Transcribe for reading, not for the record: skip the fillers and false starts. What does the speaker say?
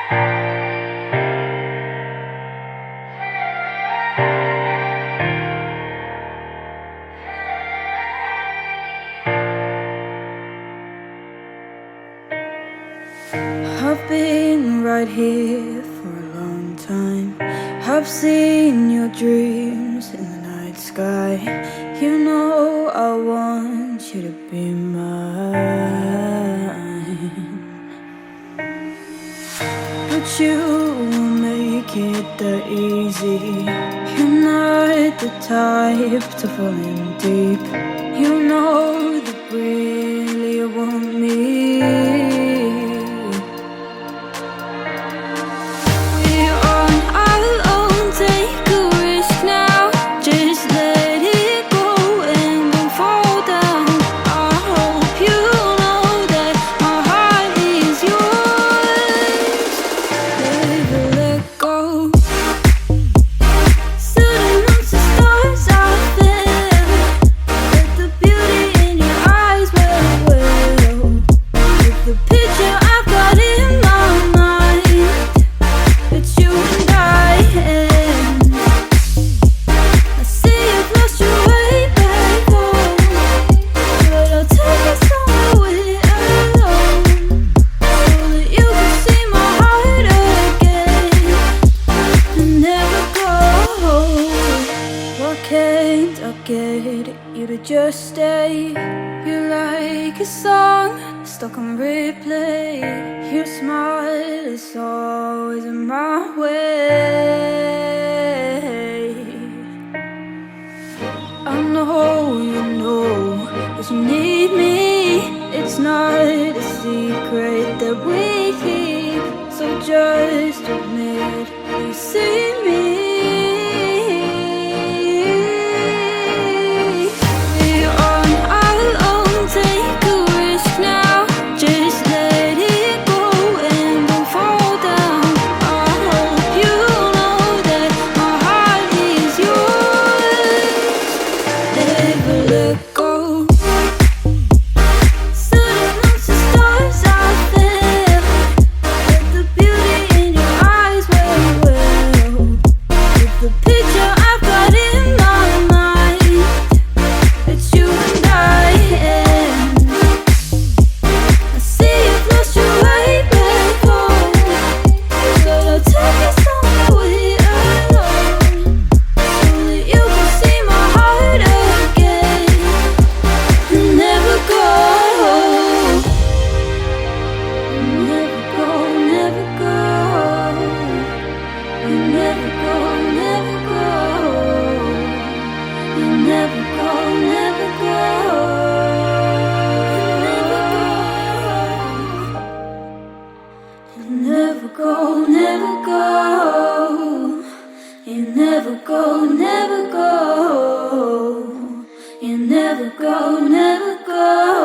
I've been right here for a long time. I've seen your dreams in the night sky. You know I want you to be mine, but you won't make it that easy. You're not the type to fall in deep. You know that really you want me. Can't I get you to just stay? You're like a song stuck on replay. Your smile is always in my way. I know you know that you need me. It's not a secret that we keep, so just admit you see me. Never go, never go. You never go, never go. You never go, never go.